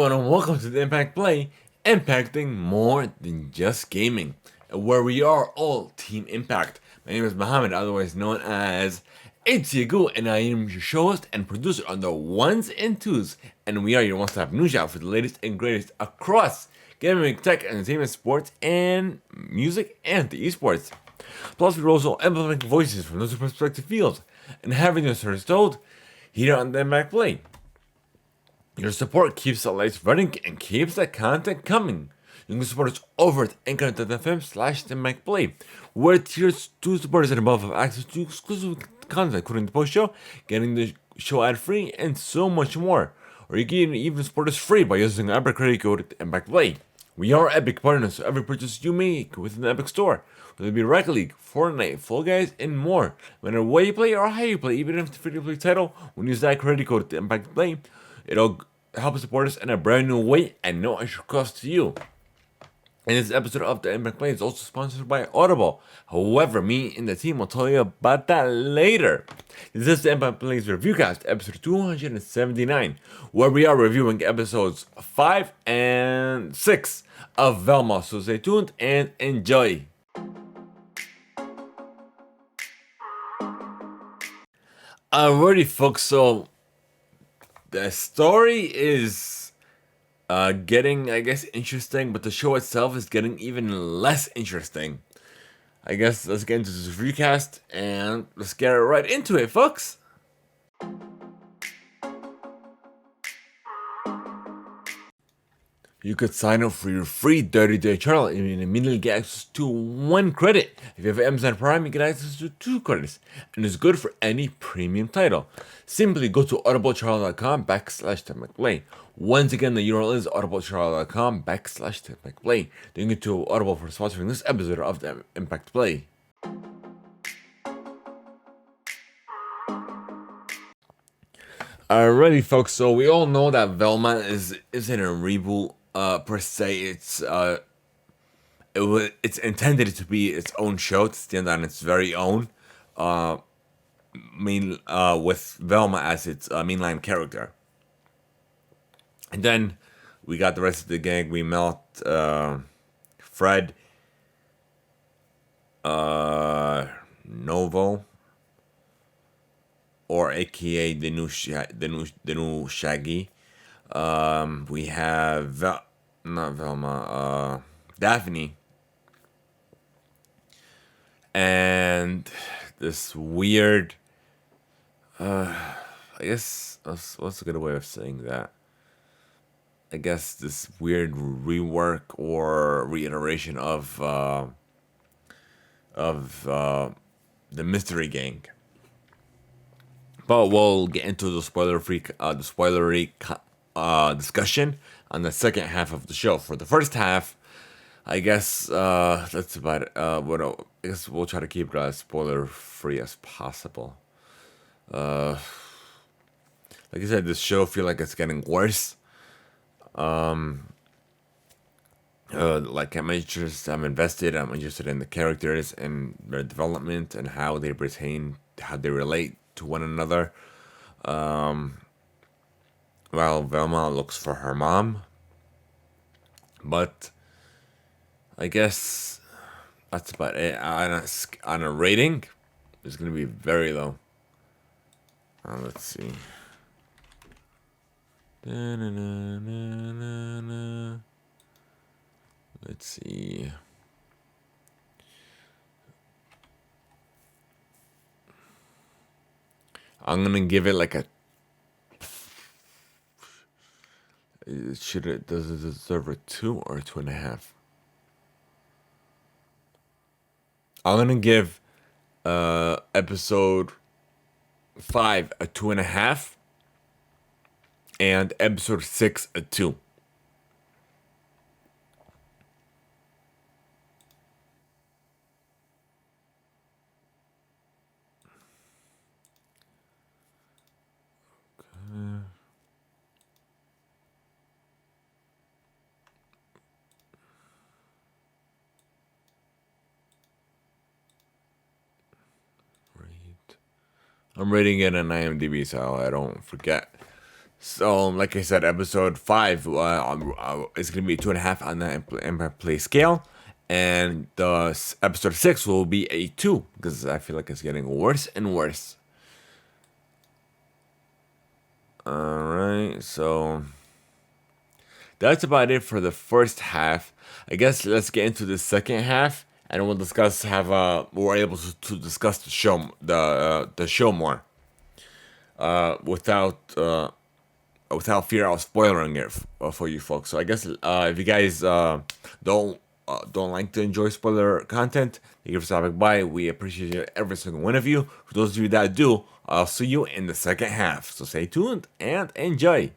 everyone, and welcome to the Impact Play, impacting more than just gaming, where we are all Team Impact. My name is Mohammed, otherwise known as Itziagu, and I am your show host and producer on the ones and twos, and we are your one-stop news shop for the latest and greatest across gaming, tech, entertainment, sports, and music, and the esports. Plus, we're also amplifying voices from those perspective fields, and having your stories told here on the Impact Play. Your support keeps the lights running and keeps the content coming. You can support us over at anchor.fm/themacplay, where tiers 2 supporters and above have access to exclusive content, including the post show, getting the show ad free, and so much more. Or you can even support us free by using the Epic credit code ImpactPlay. We are Epic partners, so every purchase you make within the Epic store, whether it be Rocket League, Fortnite, Fall Guys, and more, no matter where you play or how you play, even if it's a free-to-play title, when you use that credit code ImpactPlay, it'll help support us in a brand new way and no extra cost to you. And this episode of the Impact Play is also sponsored by Audible. However, me and the team will tell you about that later. This is the Impact Play's Reviewcast, episode 279, where we are reviewing episodes 5 and 6 of Velma. So stay tuned and enjoy. Alrighty, folks, so the story is getting, I guess, interesting, but the show itself is getting even less interesting. I guess let's get into this recast and let's get right into it, folks. You could sign up for your free 30-day trial and immediately get access to 1 credit. If you have Amazon Prime, you get access to 2 credits. And it's good for any premium title. Simply go to audibletrial.com/TechMcPlay. Once again, the URL is audibletrial.com/TechMcPlay. Thank you to Audible for sponsoring this episode of the Impact Play. Alrighty, folks, so we all know that Velma isn't a reboot per se. It's intended to be its own show, to stand on its very own. With Velma as its mainline character. And then we got the rest of the gang. We met Fred, Novo, or AKA the new Shaggy. We have not Velma, Daphne, and this weird. I guess what's a good way of saying that? I guess this weird rework or reiteration of the Mystery Gang. But we'll get into the spoilery discussion on the second half of the show. For the first half, I guess that's about it. I guess we'll try to keep it as spoiler free as possible. Like I said, this show feel like it's getting worse. Like I'm invested. I'm interested in the characters and their development and how they relate to one another. Well, Velma looks for her mom, but I guess that's about it. On a rating, it's gonna be very low. Let's see. Let's see. I'm gonna give it like a. Does it deserve a 2 or a 2.5? I'm gonna give episode 5 a 2.5 and episode 6 a 2. I'm rating it on IMDb so I don't forget So, like I said, episode 5 is going to be 2.5 on the Impact Play scale. And the episode 6 will be a 2 because I feel like it's getting worse and worse. Alright, so that's about it for the first half. I guess let's get into the second half, and we'll discuss we're able to discuss the show more without fear of spoiling it for you folks. So I guess if you guys don't like to enjoy spoiler content, thank you for stopping by. We appreciate every single one of you. For those of you that do, I'll see you in the second half. So stay tuned and enjoy.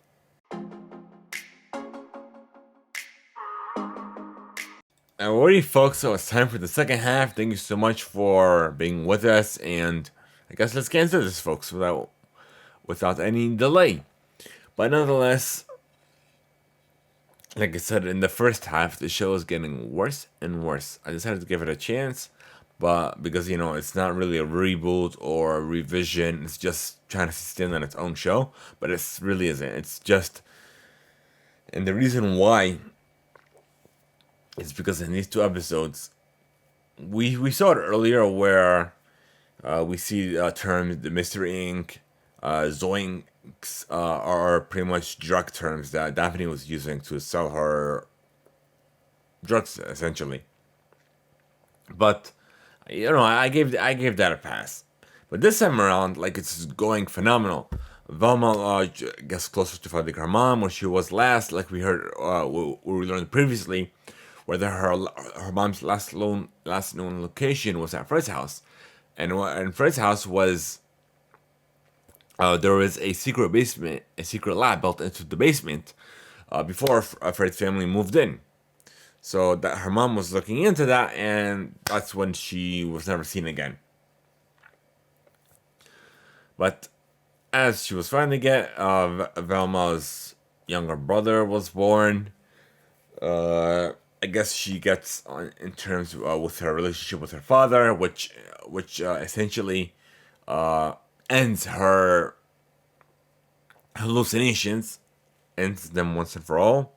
Alrighty, folks, so it's time for the second half. Thank you so much for being with us, and I guess let's get into this, folks, without any delay. But nonetheless, like I said, in the first half, the show is getting worse and worse. I decided to give it a chance, but because, it's not really a reboot or a revision, it's just trying to stand on its own show, but it really isn't. It's just, and the reason why is because in these 2 episodes, we saw it earlier where we see terms, the Mystery Inc., Zoinks are pretty much drug terms that Daphne was using to sell her drugs, essentially. But I gave that a pass. But this time around, like, it's going phenomenal. Velma gets closer to finding her mom, where she was last, like we heard, we learned previously, whether her mom's last known location was at Fred's house, and Fred's house was. There was a secret basement, a secret lab built into the basement before Fred's family moved in. So that her mom was looking into that, and that's when she was never seen again. But as she was finding it, Velma's younger brother was born. I guess she gets on in terms with her relationship with her father, which essentially ends her hallucinations, ends them once and for all.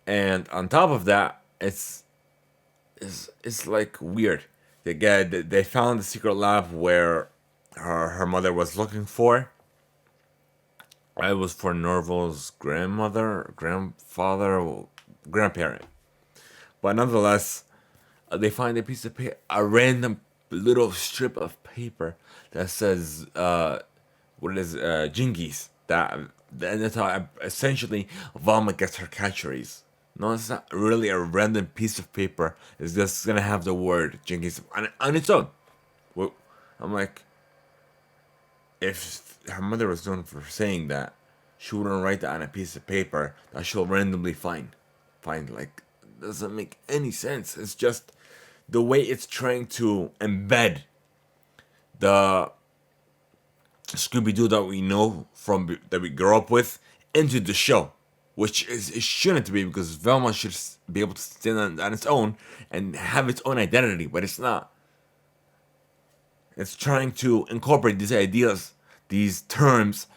And on top of that, it's like weird. They found the secret lab where her mother was looking for. It was for Norval's grandparent. But nonetheless, they find a piece of paper, a random little strip of paper that says, what it is, Jingies. That's how essentially Velma gets her catchphrase. No, it's not really a random piece of paper. It's just gonna have the word Jingies on its own. Well, I'm like, if her mother was known for saying that, she wouldn't write that on a piece of paper that she'll randomly find. Like, doesn't make any sense. It's just the way it's trying to embed the Scooby-Doo that we know that we grew up with into the show, which it shouldn't be, because Velma should be able to stand on its own and have its own identity, but it's not. It's trying to incorporate these ideas, these terms,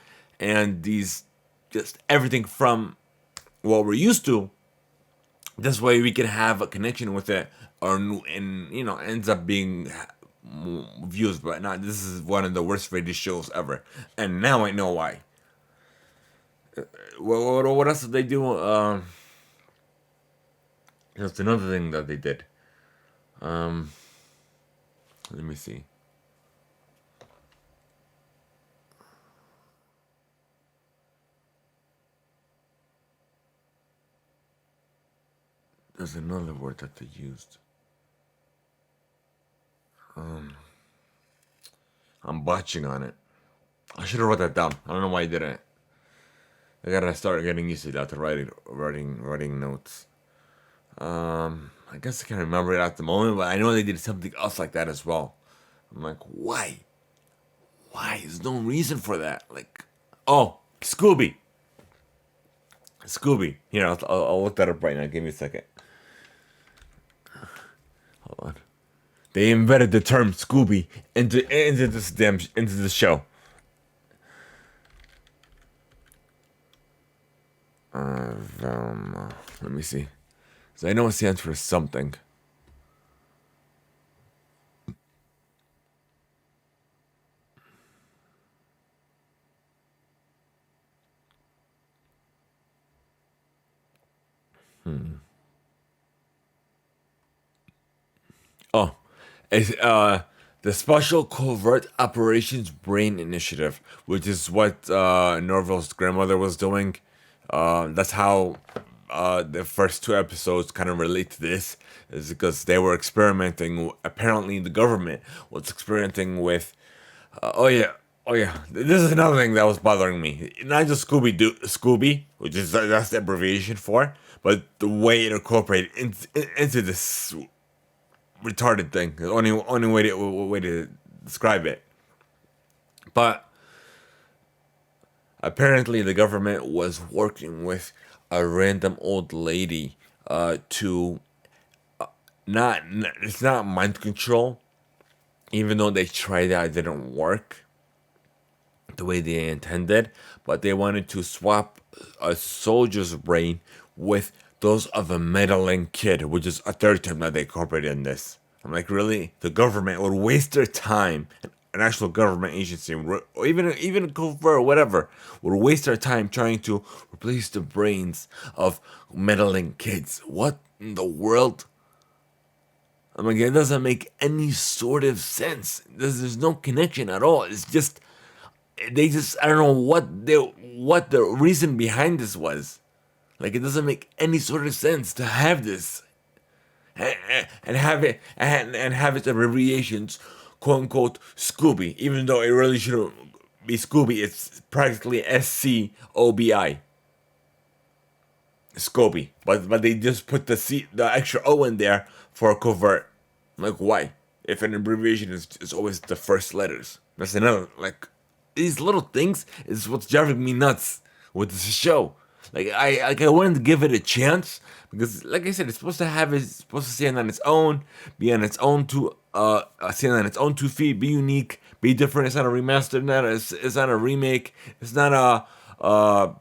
and these just everything from what we're used to. This way we can have a connection with it, ends up being views, but not. This is one of the worst rated shows ever, and now I know why. What else did they do? That's another thing that they did. Let me see. There's another word that they used. I'm botching on it. I should have wrote that down. I don't know why I didn't. I gotta start getting used to that, to writing notes. I guess I can't remember it at the moment, but I know they did something else like that as well. I'm like, why? Why? There's no reason for that. Like, oh, Scooby. Here, I'll look that up right now. Give me a second. Hold on. They embedded the term Scooby into the show. Velma. Let me see. So I know it stands for something. Oh, it's the Special Covert Operations Brain Initiative, which is what Norval's grandmother was doing. That's how the first two episodes kind of relate to this, is because they were experimenting. Apparently, the government was experimenting with. Oh yeah, oh yeah. This is another thing that was bothering me. Not just Scooby, which is that's the abbreviation for, but the way it incorporated into this retarded thing. The only way to describe it. But apparently, the government was working with a random old lady to not. It's not mind control, even though they tried that, it didn't work the way they intended. But they wanted to swap a soldier's brain with those of a meddling kid, which is a third time that they incorporated in this. I'm like, really? The government would waste their time, an actual government agency, or even covert or whatever, would waste their time trying to replace the brains of meddling kids. What in the world? I mean, it doesn't make any sort of sense. There's no connection at all. It's just they just I don't know what the reason behind this was. Like, it doesn't make any sort of sense to have this and have it and have its abbreviations, quote unquote, Scooby, even though it really shouldn't be Scooby. It's practically SCOBI, Scooby. But they just put the extra O in there for covert. Like, why? If an abbreviation is always the first letters. That's another, like, these little things is what's driving me nuts with this show. Like, I wanted to give it a chance because, like I said, it's supposed to stand on its own, be on its own stand on its own 2 feet, be unique, be different. It's not a remaster, it's not a remake, it's not a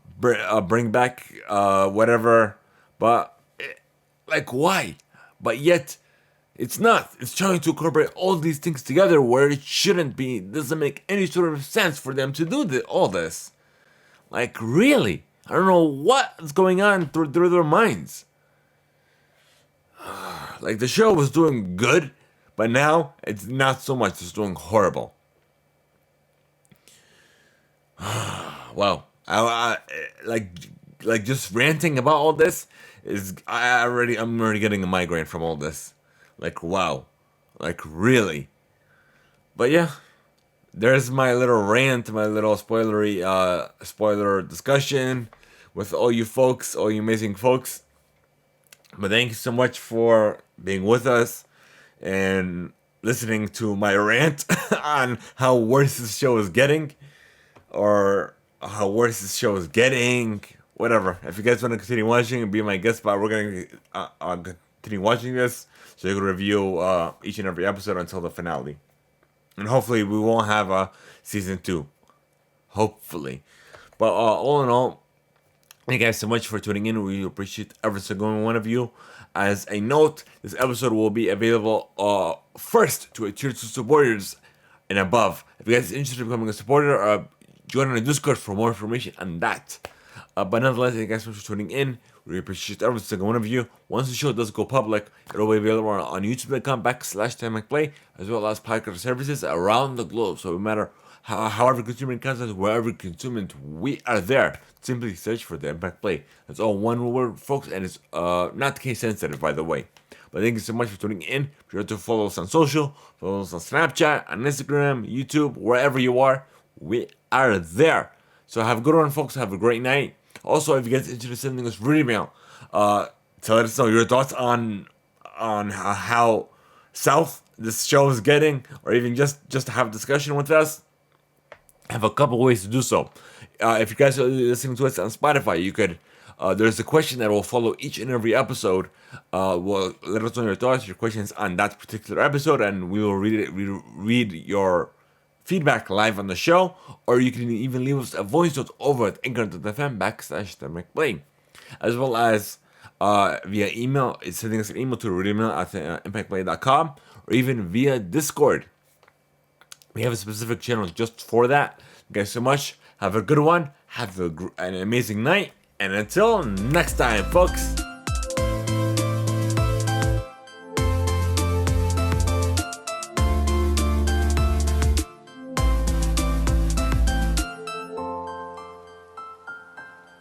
bring back whatever. But like, why? But yet it's not. It's trying to incorporate all these things together where it shouldn't be. It doesn't make any sort of sense for them to do all this. Like, really? I don't know what's going on through their minds. Like, the show was doing good, but now it's not so much. It's doing horrible. Wow. Like just ranting about all this I'm already getting a migraine from all this. Like, wow. Like, really. But yeah, there's my little rant, my little spoiler discussion with all you folks, all you amazing folks. But thank you so much for being with us and listening to my rant on how worse this show is getting, or how worse this show is getting. Whatever. If you guys want to continue watching and be my guest spot, we're going to continue watching this so you can review each and every episode until the finale. And hopefully we won't have a season 2. Hopefully. But all in all, thank you guys so much for tuning in. We appreciate every single one of you. As a note, this episode will be available first to tier 2 supporters and above. If you guys are interested in becoming a supporter, join on the Discord for more information on that. But nonetheless, thank you guys so much for tuning in. We appreciate every single one of you. Once the show does go public, it'll be available on youtube.com/Theimpactplay, as well as podcast services around the globe. So no matter however consuming content, wherever consuming, we are there. Simply search for Theimpactplay. That's all one word, folks, and it's not case sensitive, by the way. But thank you so much for tuning in. Be sure to follow us on social, follow us on Snapchat, on Instagram, YouTube, wherever you are. We are there. So have a good one, folks. Have a great night. Also, if you guys are interested in sending us read email, to let us know your thoughts on how south this show is getting, or even just to have a discussion with us, I have a couple ways to do so. If you guys are listening to us on Spotify, you could. There's a question that will follow each and every episode. Will let us know your thoughts, your questions on that particular episode, and we will read your feedback live on the show, or you can even leave us a voice note over at anchor.fm/Theimpactplay. as well as via email. It's sending us an email to reademail@impactplay.com, or even via Discord. We have a specific channel just for that. Thank you guys so much. Have a good one. Have an amazing night. And until next time, folks.